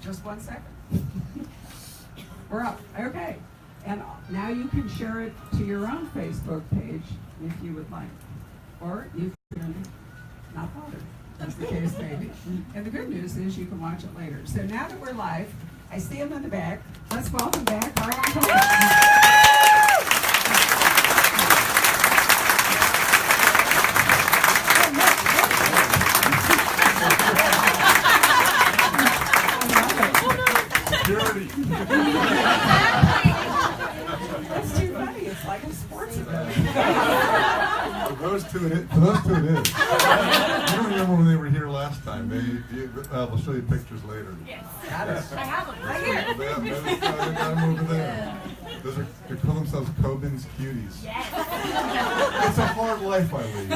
Just 1 second. We're up. Okay. And now you can share it to your own Facebook page if you would like. Or you can not bother. That's the case, maybe. And the good news is you can watch it later. So now that we're live, I see him in the back. Let's welcome back Harlan Coben. That's too funny. It's like a sports event. For those two it is. I don't remember when they were here last time. We'll show you pictures later. Yes. I have them right here. They got them over there. They call themselves Coben's Cuties. Yes. It's a hard life I lead.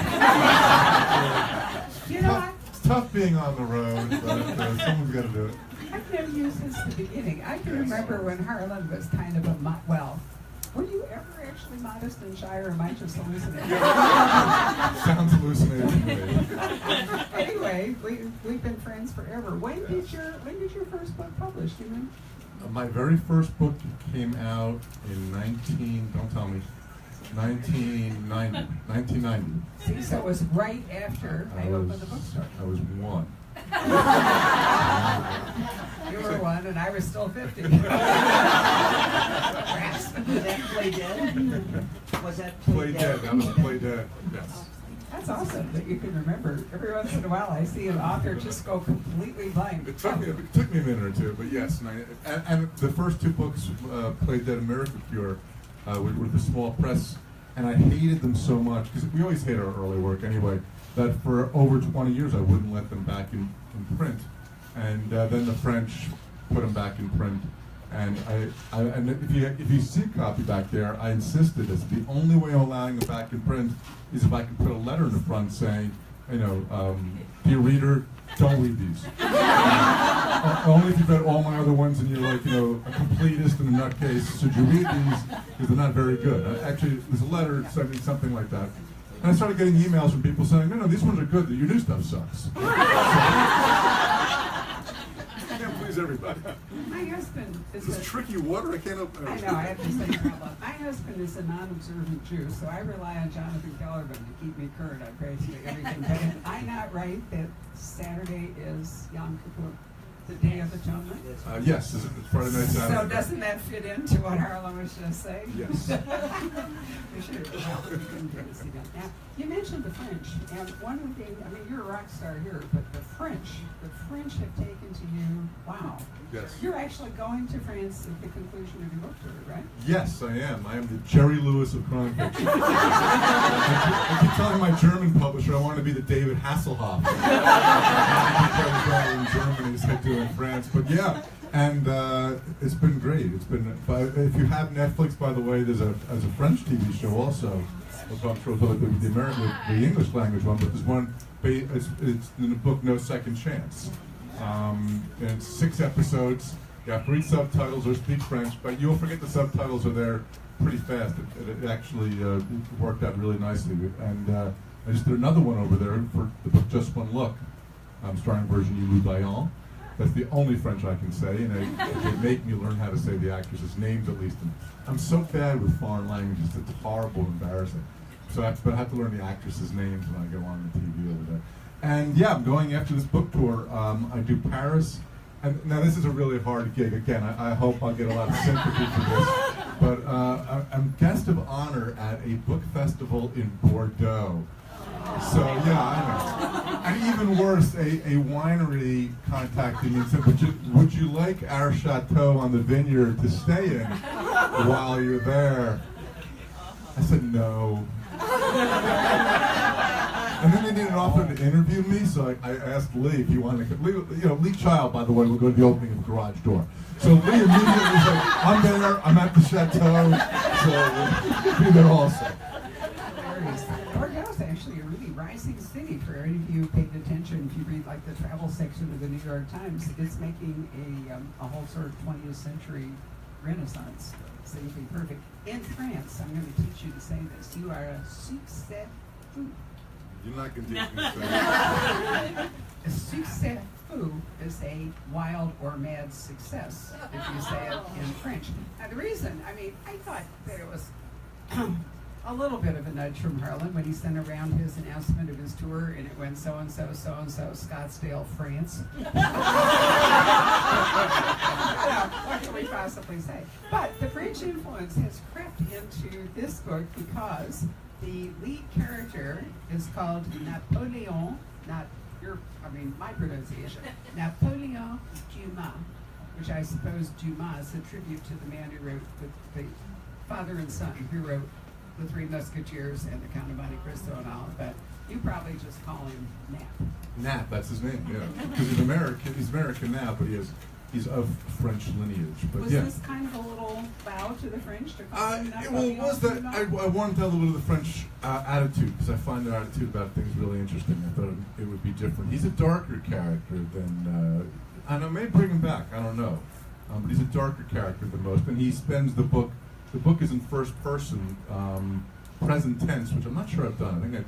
You know what? It's tough being on the road, but someone's got to do it. I've never used this at the beginning. I can remember when Harlan was kind of well, were you ever actually modest and shy, or am I just hallucinating? Sounds hallucinating to me. Anyway, we've been friends forever. When did your first book publish? Do you remember? My very first book came out in 1990. See, so it was right after I opened the bookstore. I was 1. You were 1 and I was still 50. Was that Play Dead? Was that Play Dead? That was Play Dead. Yes. That's awesome that you can remember. Every once in a while, I see an author just go completely blank. It took me a minute or two, but yes. And the first 2 books, Play Dead and Miracle Cure, were the small press, and I hated them so much because we always hate our early work anyway. That for over 20 years I wouldn't let them back in print, and then the French put them back in print. And and if you see a copy back there, I insisted as the only way of allowing them back in print is if I could put a letter in the front saying, dear reader, don't read these. Only if you've read all my other ones and you're like, a completist and a nutcase, should you read these, because they're not very good. Actually, there's a letter saying something like that. And I started getting emails from people saying, no, these ones are good, your new stuff sucks. I can't please everybody. My husband is This tricky water, I can't open it. I know, I have to say it out loud. My husband is a non-observant Jew, so I rely on Jonathan Kellerman to keep me current on basically everything. But am I not right that Saturday is Yom Kippur, the Day of Atonement? Yes, it's Friday night, Saturday. So doesn't that fit into what Harlan was just saying? Yes. We should Now, you mentioned the French, and one thing, you're a rock star here, but the French have taken to you, wow. Yes. You're actually going to France at the conclusion of your book tour, right? Yes, I am. I am the Jerry Lewis of crime fiction. I keep telling my German publisher I want to be the David Hasselhoff. I was in Germany, so I do in France. But yeah, and it's been great. If you have Netflix, by the way, there's a French TV show also. I'm sure the English language one, but there's one. It's in the book No Second Chance. And it's 6 episodes. You have to read subtitles or speak French, but you'll forget the subtitles are there pretty fast. It actually worked out really nicely. And I just did another one over there for the book Just One Look, starring Virginie Roubaillon. That's the only French I can say, and they make me learn how to say the actresses' names at least. And I'm so bad with foreign languages, it's horrible and embarrassing. But I have to learn the actresses' names when I go on the TV over there. And yeah, I'm going after this book tour. I do Paris. And now this is a really hard gig. Again, I hope I'll get a lot of sympathy for this. But I'm guest of honor at a book festival in Bordeaux. So yeah, I know. And even worse, a winery contacted me and said, would you like our chateau on the vineyard to stay in while you're there? I said no. And then they did an offer to interview me, so I asked Lee if he wanted to. Lee Child, by the way, will go to the opening of the garage door. So Lee immediately was like, I'm there, I'm at the chateau, so be there also. Bordeaux is actually a really rising city for any of you who paid attention. If you read like the travel section of the New York Times, it's making a whole sort of 20th century renaissance. So you'd be perfect. In France, I'm going to teach you to say this. You are a succès fou. You're not going to teach me to say that. A succès fou is a wild or mad success, if you say it in French. Now the reason, I mean, I thought that it was a little bit of a nudge from Harlan when he sent around his announcement of his tour, and it went so-and-so, Scottsdale, France. What can we possibly say? But the French influence has crept into this book because the lead character is called Napoleon, my pronunciation, Napoleon Dumas, which I suppose Dumas is a tribute to the man who wrote the father and son who wrote The Three Musketeers and The Count of Monte Cristo and all, but you probably just call him Nap. Nap, that's his name, yeah. Because he's American. He's American now, but he's of French lineage. But Was yeah. this kind of a little bow to the French to call him Nap? Well, it was that I wanted to tell a little bit of the French attitude, because I find their attitude about things really interesting. I thought it would be different. He's a darker character than, and I may bring him back, I don't know. But he's a darker character than most, and he spends the book is in first person, present tense, which I'm not sure I've done.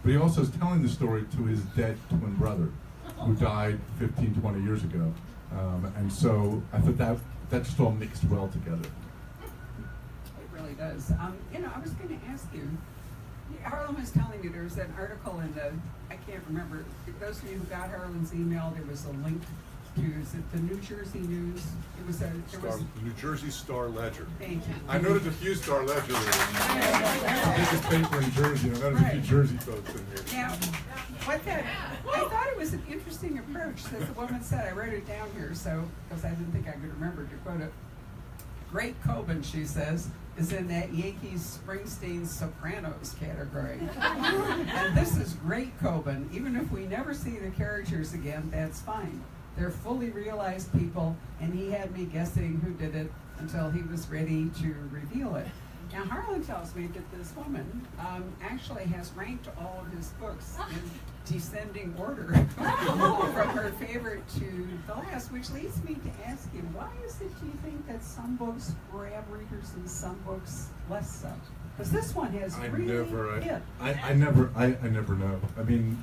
But he also is telling the story to his dead twin brother, who died 15, 20 years ago. And so I thought that just all mixed well together. It really does. I was going to ask you, Harlan was telling me there was an article in I can't remember, those of you who got Harlan's email, there was a link to, is it the New Jersey News? The New Jersey Star Ledger. Thank you. I noted a few Star Ledger. The biggest paper in Jersey, and there's a few Jersey folks in here. Now, I thought it was an interesting approach, as the woman said. I wrote it down here, because I didn't think I could remember to quote it. Great Coben, she says, is in that Yankees Springsteen Sopranos category. And this is great Coben. Even if we never see the characters again, that's fine. They're fully realized people, and he had me guessing who did it until he was ready to reveal it. Now, Harlan tells me that this woman actually has ranked all of his books in descending order from her favorite to the last, which leads me to ask you, why is it, do you think, that some books grab readers and some books less so? Because this one has really hit. I never know. I mean,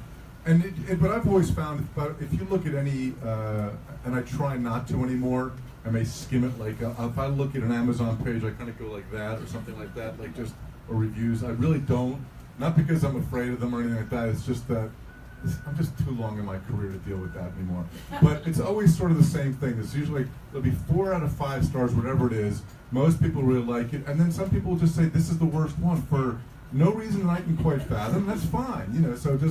but I've always found, if you look at any, and I try not to anymore, I may skim it, like if I look at an Amazon page, I kind of go like that or something like that, or reviews. I really don't, not because I'm afraid of them or anything like that, it's just that I'm just too long in my career to deal with that anymore. But it's always sort of the same thing. It's usually, there'll be 4 out of 5 stars, whatever it is. Most people really like it, and then some people will just say, this is the worst one for no reason that I can quite fathom. That's fine, so it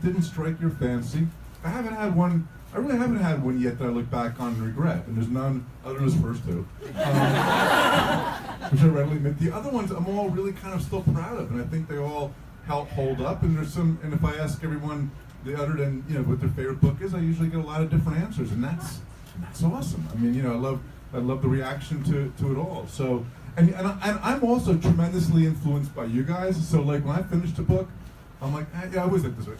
didn't strike your fancy. I really haven't had one yet that I look back on and regret, and there's none other than his first 2, which I readily admit. The other ones I'm all really kind of still proud of, and I think they all hold up. And there's some, and if I ask everyone other than what their favorite book is, I usually get a lot of different answers, and that's awesome. I mean, I love the reaction to it all. So, and I'm also tremendously influenced by you guys. So like when I finished a book, I'm like, I always like this way.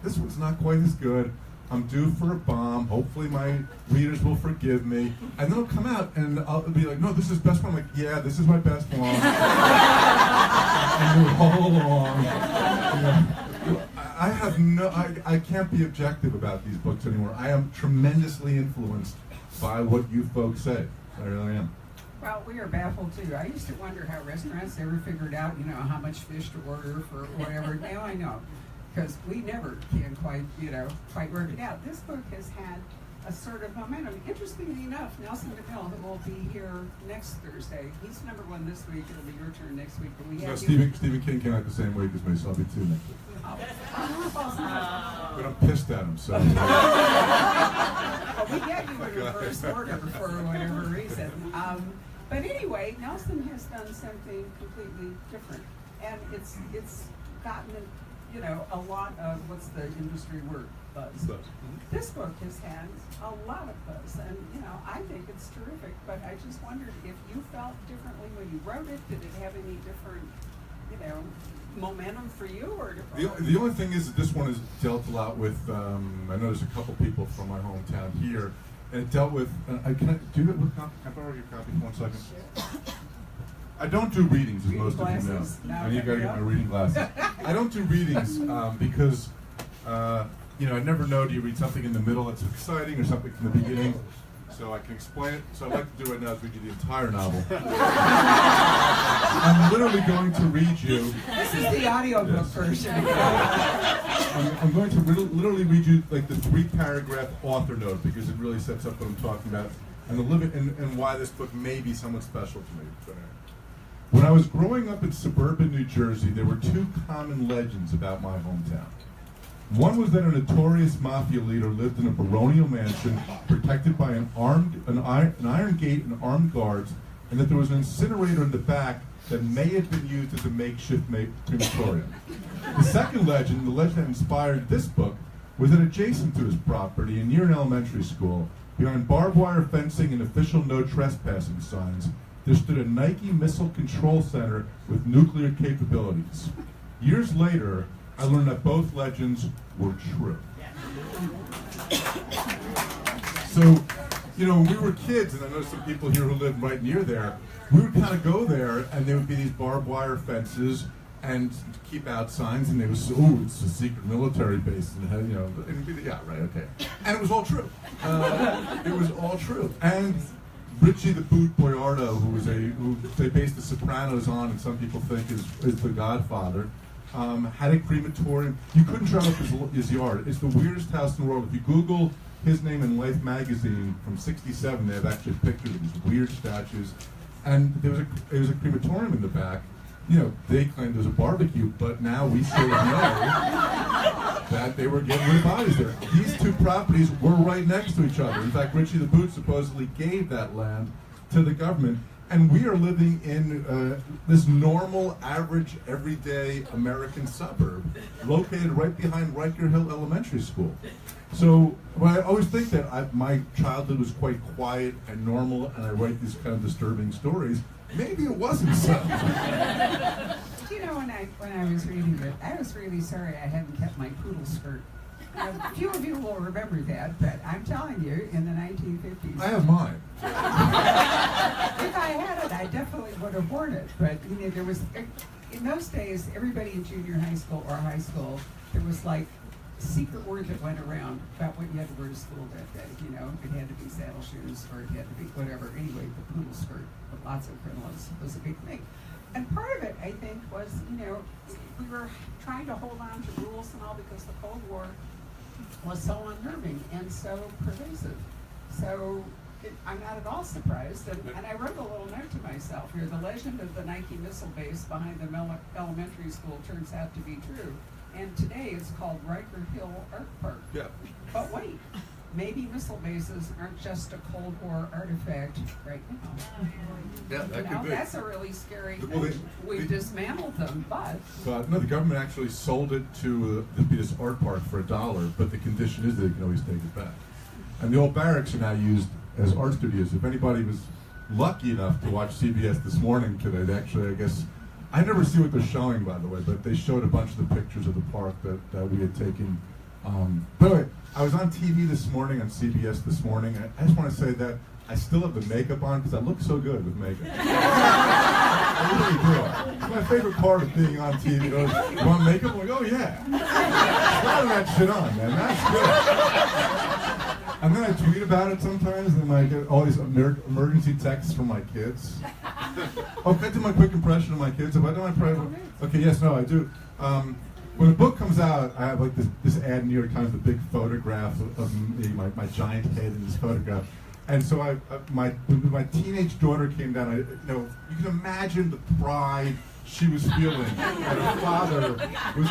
This one's not quite as good. I'm due for a bomb. Hopefully my readers will forgive me. And then it'll come out and I'll be like, no, this is best one. I'm like, yeah, this is my best one. And all along. I can't be objective about these books anymore. I am tremendously influenced by what you folks say. I really am. Well, we are baffled too. I used to wonder how restaurants ever figured out, how much fish to order for whatever. Now I know, because we never can quite work it out. This book has had a sort of momentum. Interestingly enough, Nelson DeMille, who will be here next Thursday, he's #1 this week. It'll be your turn next week. But we have Stephen King came out the same week as me, so I'll be 2 next week. But I'm pissed at him, so. Well, we get you in reverse order for whatever reason. But anyway, Nelson has done something completely different, and it's gotten a lot of, what's the industry word, buzz. This book has had a lot of buzz, and I think it's terrific. But I just wondered if you felt differently when you wrote it. Did it have any different, momentum for you, or different? The only thing is that this one has dealt a lot with. I know there's a couple people from my hometown here. And it dealt with, can I borrow your copy for 1 second? I don't do readings, as most of you know. No, I need to get my reading glasses. I don't do readings because I never know, do you read something in the middle that's exciting or something from the beginning? So I can explain it. So I'd like to do right now is read you the entire novel. I'm literally going to read you. This is the audiobook version. I'm going to literally read you like the 3-paragraph author note because it really sets up what I'm talking about and why this book may be somewhat special to me. When I was growing up in suburban New Jersey, there were 2 common legends about my hometown. One was that a notorious mafia leader lived in a baronial mansion protected by an iron gate and armed guards, and that there was an incinerator in the back that may have been used as a makeshift crematorium. The second legend, the legend that inspired this book, was that adjacent to his property and near an elementary school, behind barbed wire fencing and official no trespassing signs, there stood a Nike missile control center with nuclear capabilities. Years later, I learned that both legends were true. So, when we were kids, and I know some people here who live right near there, we would kind of go there, and there would be these barbed wire fences and keep out signs, and they would say, "Oh, it's a secret military base," and yeah, right, okay, and it was all true. It was all true, and Richie the Boot Boyardo, who they based The Sopranos on, and some people think is the Godfather. Had a crematorium. You couldn't drive up his yard. It's the weirdest house in the world. If you Google his name in Life magazine from '67, they have actually pictures of these weird statues. And there was a crematorium in the back. They claimed there was a barbecue, but now we sort of know that they were getting rid of bodies there. These 2 properties were right next to each other. In fact, Richie the Boot supposedly gave that land to the government. And we are living in this normal, average, everyday American suburb located right behind Riker Hill Elementary School. So I always think that my childhood was quite quiet and normal, and I write these kind of disturbing stories. Maybe it wasn't so. When I was reading it, I was really sorry I hadn't kept my poodle skirt. Few of you will remember that, but I'm telling you, in the 1950s... I have mine. If I had it, I definitely would have worn it. But, there was... In those days, everybody in junior high school or high school, there was like secret word that went around about what you had to wear to school that day. It had to be saddle shoes or it had to be whatever. Anyway, the poodle skirt with lots of crinolines was a big thing. And part of it, I think, was, we were trying to hold on to rules and all because the Cold War was so unnerving and so pervasive. So I'm not at all surprised. And I wrote a little note to myself here. The legend of the Nike missile base behind the elementary school turns out to be true. And today it's called Riker Hill Art Park. Yeah. But wait, maybe missile bases aren't just a Cold War artifact right now. Yeah, that could be. That's a really scary thing. Well, We've dismantled them, but... No, the government actually sold it to this art park for $1, but the condition is they can always take it back. And the old barracks are now used as art studios. If anybody was lucky enough to watch CBS This Morning today, they actually, I guess, I never see what they're showing, by the way, but they showed a bunch of the pictures of the park that we had taken. By the way, I was on TV this morning, on CBS This Morning, and I just want to say that I still have the makeup on because I look so good with makeup. I really do. It's my favorite part of being on TV. You want makeup? I'm like, oh yeah. Try that shit on, man. That's good. And then I tweet about it sometimes, and I get all these emergency texts from my kids. Oh, can I do my quick impression of my kids? Have I done my private? Okay, yes, no, I do. When the book comes out, I have like this ad in New York Times, the big photograph of me, my giant head in this photograph. And so when my teenage daughter came down, you can imagine the pride she was feeling that her father was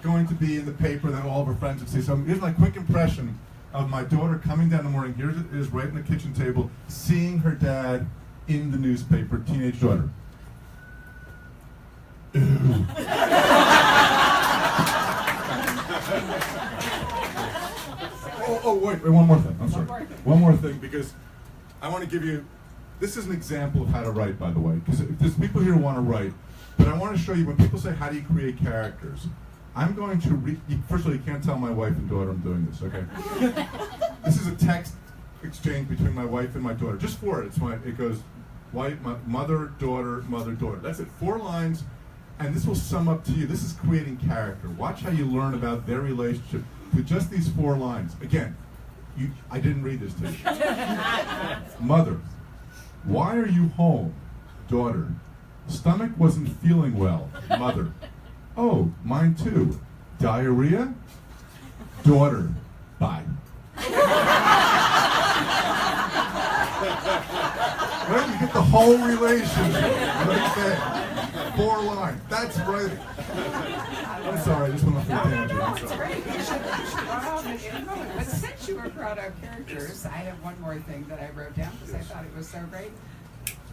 going to be in the paper that all of her friends would see. So here's my quick impression of my daughter coming down in the morning. Here it is, right on the kitchen table, seeing her dad in the newspaper, teenage daughter. Ew. Wait, one more thing. I'm sorry. One more thing, because I want to give you, this is an example of how to write, by the way, because there's people here who want to write, but I want to show you, when people say, how do you create characters? I'm going to first of all, you can't tell my wife and daughter I'm doing this, okay? This is a text exchange between my wife and my daughter. Just for it, it goes, wife, mother, daughter, mother, daughter. That's it, 4 lines, and this will sum up to you. This is creating character. Watch how you learn about their relationship. to just these 4 lines. Again, I didn't read this to you. Mother, why are you home? Daughter, stomach wasn't feeling well. Mother, oh, mine too. Diarrhea? Daughter, bye. Right? You get the whole relationship right there. 4 lines. That's right. I'm sorry, I just went off the tangent. No, it's great. You should run off and get going. But since you were brought up characters, I have one more thing that I wrote down because I thought it was so great.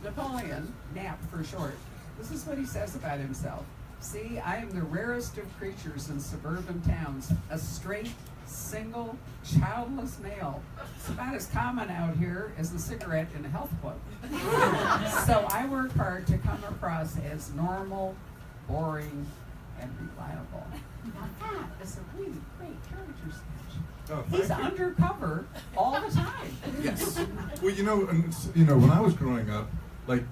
Napoleon, Nap for short, this is what he says about himself. See, I am the rarest of creatures in suburban towns, a straight, single, childless male. It's about as common out here as a cigarette in a health club. So I work hard to come across as normal, boring, and reliable. Now that is a really great character sketch. Oh, He's thank you. undercover all the time. Yes. Well, when I was growing up, like,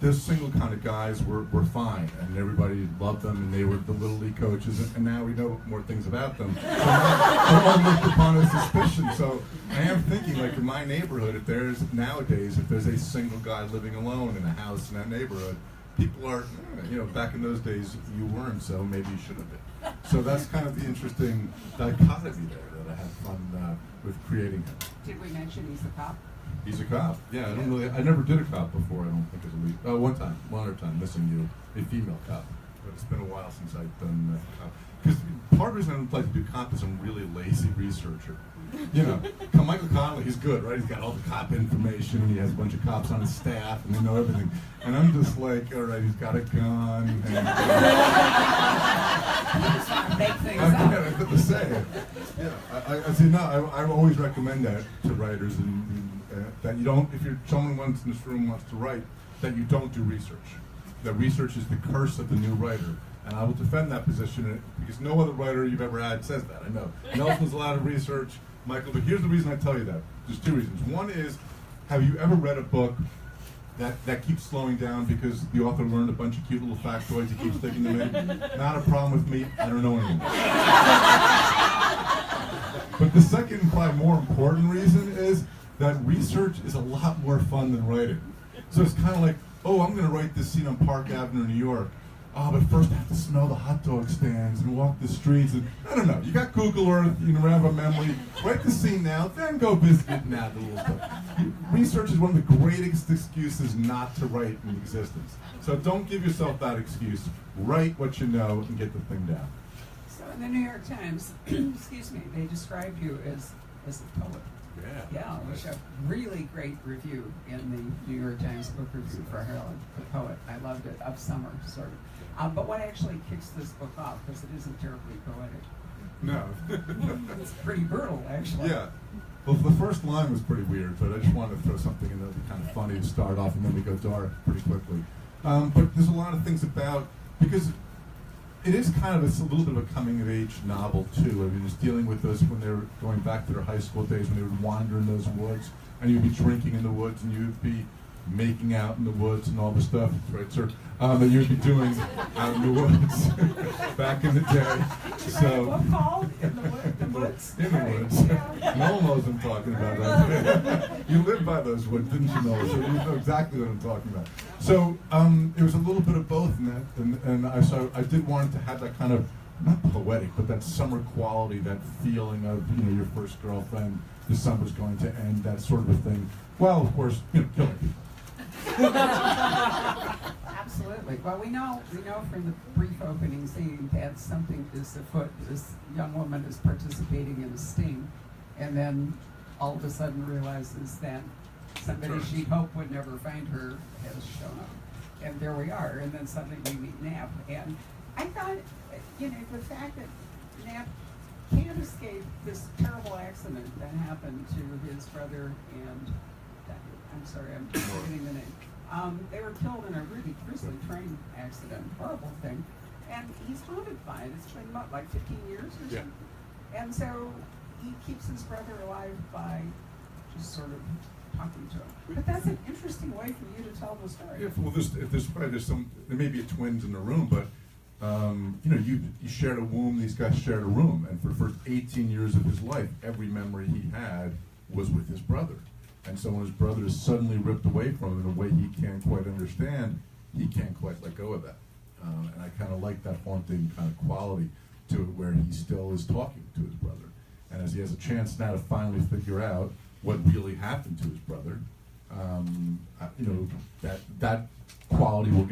those single kind of guys were fine, and everybody loved them, and they were the Little League coaches, and now we know more things about them. So they're all looked upon as suspicion. So I am thinking, like, in my neighborhood, if there's a single guy living alone in a house in that neighborhood, people are, back in those days, you weren't, so maybe you should have been. So that's kind of the interesting dichotomy there that I had fun with creating him. Did we mention he's a cop? He's a cop. Yeah, I never did a cop before, I don't think, as a lead. One other time, missing you, a female cop. But it's been a while since I've done cop. Because part of the reason I don't like to do cop is I'm really lazy researcher. Michael Connelly, he's good, right? He's got all the cop information, and he has a bunch of cops on his staff, and they know everything. And I'm just like, all right, he's got a gun. And, Make things I up. have to say it. Yeah, I say no. I always recommend that to writers, and that you don't. If someone in this room wants to write, that you don't do research. That research is the curse of the new writer, and I will defend that position because no other writer you've ever had says that. I know Nelson's a lot of research, Michael, but here's the reason I tell you that. There's 2 reasons. One is, have you ever read a book that keeps slowing down because the author learned a bunch of cute little factoids, he keeps sticking them in? Not a problem with me, I don't know anything. But the second, probably more important reason is that research is a lot more fun than writing. So it's kind of like, oh, I'm going to write this scene on Park Avenue, New York. Oh, but first I have to smell the hot dog stands and walk the streets. And I don't know. You got Google Earth. You have a memory. Write the scene now, then go visit it and add the little stuff. Research is one of the greatest excuses not to write in existence. So don't give yourself that excuse. Write what you know and get the thing down. So in the New York Times, excuse me, they described you as a poet. Yeah, which a really great review in the New York Times book review for Harlan, the poet. I loved it, of summer, sort of. But what actually kicks this book off, because it isn't terribly poetic. No. It's pretty brutal, actually. Yeah. Well, the first line was pretty weird, but I just wanted to throw something in that would be kind of funny to start off, and then we go dark pretty quickly. But there's a lot of things about, because it is kind of a little bit of a coming-of-age novel, too. I mean, it's dealing with those when they were going back to their high school days, when they would wander in those woods, and you'd be drinking in the woods, and you'd be making out in the woods and all the stuff, right, sir, that you'd be doing out in the woods back in the day. So, What called? In the woods? In the woods. Yeah. No one knows I'm talking about that. You lived by those woods, didn't you, Noah? So you know exactly what I'm talking about. So it was a little bit of both in that, and I did want it to have that kind of, not poetic, but that summer quality, that feeling of, your first girlfriend, the summer's going to end, that sort of a thing. Well, of course, killing people. Absolutely. Well, we know from the brief opening scene that something is afoot. This young woman is participating in a sting, and then all of a sudden realizes that somebody she'd hoped would never find her has shown up. And there we are. And then suddenly we meet Nap. And I thought, the fact that Nap can't escape this terrible accident that happened to his brother and, I'm sorry, I'm forgetting the name. They were killed in a really grisly train accident, horrible thing. And he's haunted by it. It's been, what, like 15 years or something? And so he keeps his brother alive by just sort of talking to him. But that's an interesting way for you to tell the story. Yeah, well, there's probably there may be twins in the room, but you shared a womb, these guys shared a room, and for the first 18 years of his life, every memory he had was with his brother. And so when his brother is suddenly ripped away from him in a way he can't quite understand, he can't quite let go of that. And I kind of like that haunting kind of quality to it, where he still is talking to his brother. And as he has a chance now to finally figure out what really happened to his brother, that quality will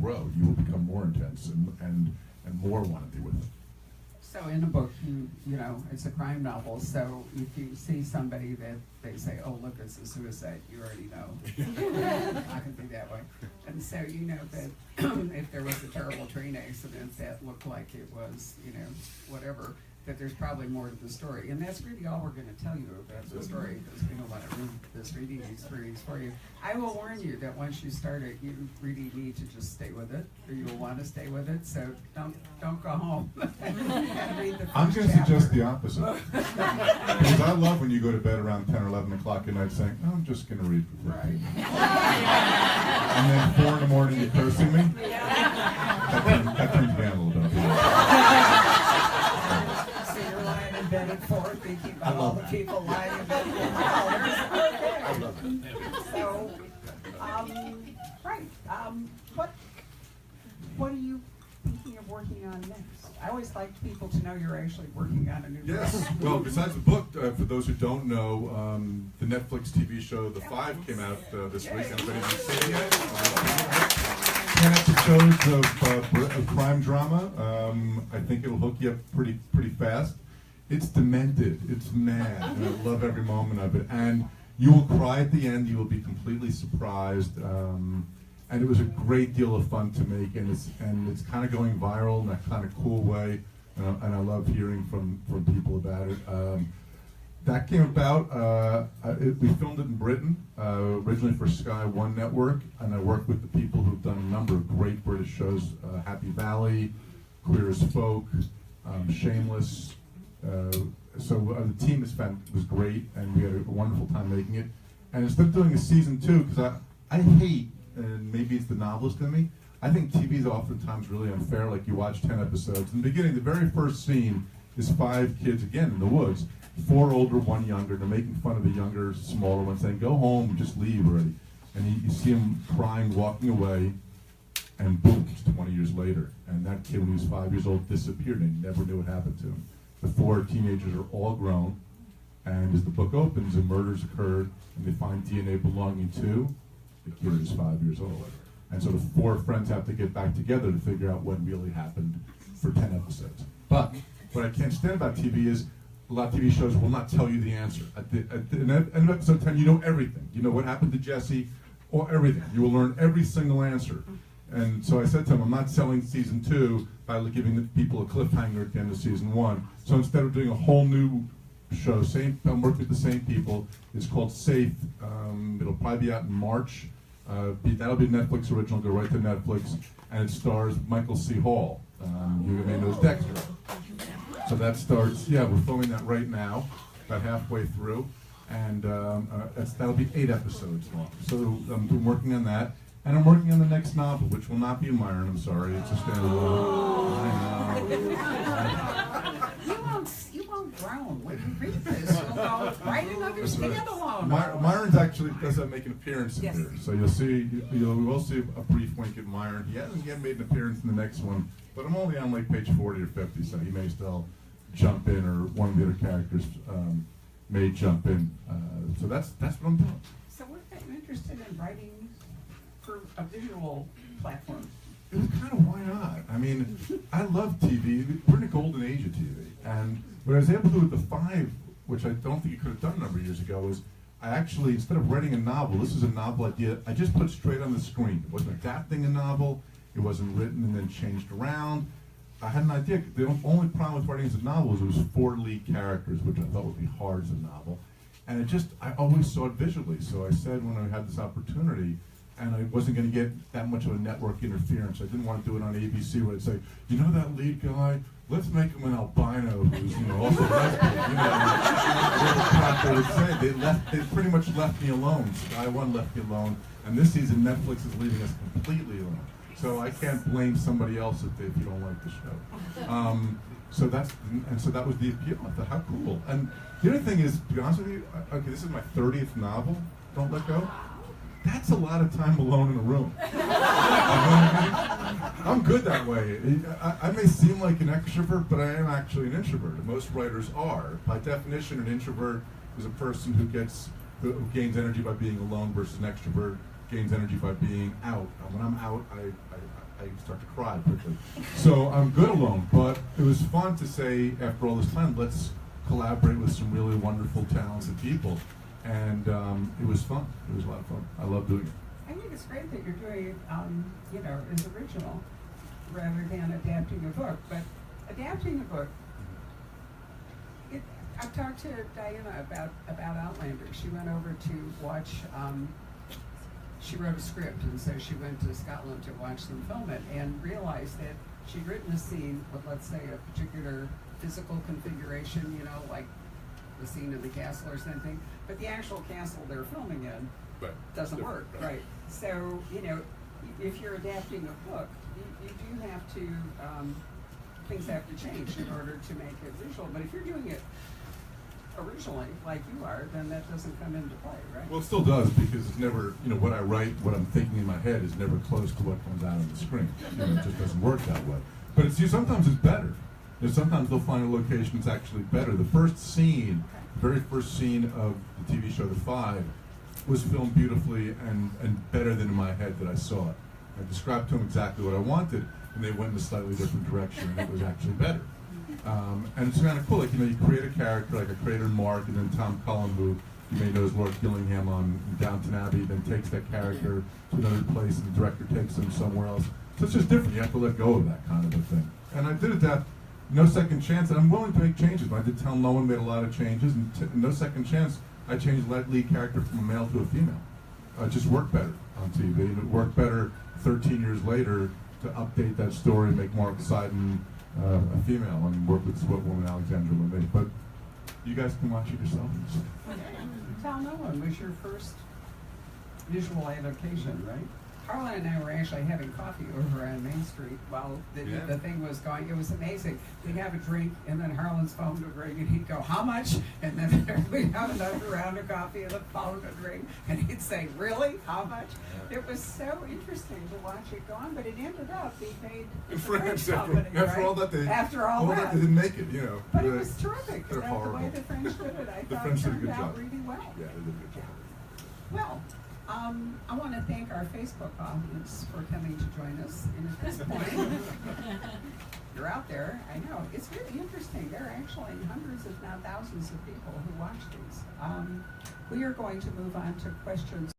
grow. You will become more intense and more want to be with him. So in a book, it's a crime novel, so if you see somebody that they say, oh, look, it's a suicide, you already know. Not going to be that way. And so you know that if there was a terrible train accident that looked like it was, whatever, that there's probably more to the story. And that's really all we're going to tell you about the story, because we don't want to ruin this reading experience for you. I will warn you that once you start it, you really need to just stay with it, or you will want to stay with it, so don't go home and read the first I'm going to chapter. suggest the opposite. Because I love when you go to bed around 10 or 11 o'clock at night saying, oh, I'm just going to read for 15 minutes. And then 4 in the morning you're cursing me? That turns me down a little bit. Bed at 4, thinking about all the people lying in bed for hours. Okay. I love it. So, right. What are you thinking of working on next? I always like people to know you're actually working on a new Yes. project. Well, besides the book, for those who don't know, the Netflix TV show The Five came out this week. Anybody seen it yet? 10 episodes of crime drama. I think it'll hook you up pretty fast. It's demented. It's mad. And I love every moment of it. And you will cry at the end. You will be completely surprised. And it was a great deal of fun to make. And it's kind of going viral in that kind of cool way. And I love hearing from people about it. That came about. We filmed it in Britain, originally for Sky One Network. And I worked with the people who've done a number of great British shows: Happy Valley, Queer as Folk, Shameless. So the team was great, and we had a wonderful time making it. And instead of doing a season 2, because I hate, and maybe it's the novelist in me, I think TV is oftentimes really unfair. Like you watch 10 episodes. In the beginning, the very first scene is 5 kids, again, in the woods. 4 older, 1 younger. They're making fun of the younger, smaller one, saying, go home, just leave already. And you see him crying, walking away, and boom, it's 20 years later. And that kid, when he was 5 years old, disappeared, and they never knew what happened to him. The 4 teenagers are all grown, and as the book opens, a murder's occurred, and they find DNA belonging to the kid who's 5 years old. And so the 4 friends have to get back together to figure out what really happened for 10 episodes. But what I can't stand about TV is a lot of TV shows will not tell you the answer. At the end of episode 10, you know everything. You know what happened to Jesse, or everything. You will learn every single answer. And so I said to him, I'm not selling season 2 by giving the people a cliffhanger at the end of season 1. So instead of doing a whole new show, I'm working with the same people. It's called Safe. It'll probably be out in March. That'll be a Netflix original, go right to Netflix. And it stars Michael C. Hall, who may know as Dexter. So that starts, we're filming that right now, about halfway through. And that'll be 8 episodes long. So I'm working on that. And I'm working on the next novel, which will not be in Myron, I'm sorry. It's a standalone. I know. You won't groan when you read this. You'll go right another standalone. Myron's actually does make an appearance in here. So you'll see, we will see a brief wink at Myron. He hasn't yet made an appearance in the next one, but I'm only on like page 40 or 50, so he may still jump in, or one of the other characters may jump in. So that's what I'm doing. So what got you interested in writing for a visual platform? It was kind of, why not? I mean, I love TV. We're in a golden age of TV. And what I was able to do with The Five, which I don't think you could have done a number of years ago, is I actually, instead of writing a novel, this is a novel idea, I just put straight on the screen. It wasn't adapting a novel. It wasn't written and then changed around. I had an idea. The only problem with writing as a novel is it was 4 lead characters, which I thought would be hard as a novel. And I always saw it visually. So I said when I had this opportunity, and I wasn't going to get that much of a network interference. I didn't want to do it on ABC where I'd say, you know that lead guy? Let's make him an albino who's, also lesbian. They would say. They pretty much left me alone. Sky One left me alone. And this season, Netflix is leaving us completely alone. So I can't blame somebody else if you don't like the show. So that was the appeal. I thought, how cool. And the other thing is, to be honest with you, okay, this is my 30th novel, Don't Let Go. That's a lot of time alone in a room. I'm good that way. I may seem like an extrovert, but I am actually an introvert. And most writers are. By definition, an introvert is a person who gains energy by being alone versus an extrovert gains energy by being out. And when I'm out, I start to cry quickly. So I'm good alone, but it was fun to say, after all this time, let's collaborate with some really wonderful, talented people. And it was fun. It was a lot of fun. I love doing it. I think it's great that you're doing it, as original rather than adapting a book. But adapting a book, I've talked to Diana about Outlander. She went over to watch. She wrote a script, and so she went to Scotland to watch them film it, and realized that she'd written a scene with, let's say, a particular physical configuration, like the scene of the castle or something, but the actual castle they're filming in doesn't work, right? So, if you're adapting a book, you do have to, things have to change in order to make it visual, but if you're doing it originally, like you are, then that doesn't come into play, right? Well, it still does, because it's never, what I write, what I'm thinking in my head is never close to what comes out on the screen. It just doesn't work that way. But sometimes it's better. Sometimes they'll find a location that's actually better. The very first scene of the TV show The Five was filmed beautifully and better than in my head that I saw it. I described to them exactly what I wanted, and they went in a slightly different direction, and it was actually better. And it's kind of cool, you create a character, like I created Mark, and then Tom Cullen, who you may know as Lord Gillingham on Downton Abbey, then takes that character to another place, and the director takes him somewhere else. So it's just different. You have to let go of that kind of a thing. And I did adapt No Second Chance, and I'm willing to make changes. I did tell no one, made a lot of changes, and No Second Chance, I changed the lead character from a male to a female. It just worked better on TV, and it worked better 13 years later to update that story and make Mark Sidon a female and work with Sweat Woman Alexandra Lemay. But you guys can watch it yourselves. Tell No One was your first visual adaptation, right? Harlan and I were actually having coffee over on Main Street while the thing was going. It was amazing. We'd have a drink, and then Harlan's phone would ring, and he'd go, "How much?" And then we'd have another round of coffee, and the phone would ring, and he'd say, "Really? How much?" It was so interesting to watch it go on, but it ended up being made In France, company, after all that, they didn't make it, But it was terrific. They're horrible. The way the French did it, I The thought French did a turned good out job. really well. Yeah, they did a good job. Well, I want to thank our Facebook audience for coming to join us. And at this point, you're out there. I know. It's really interesting. There are actually hundreds, if not thousands, of people who watch these. We are going to move on to questions.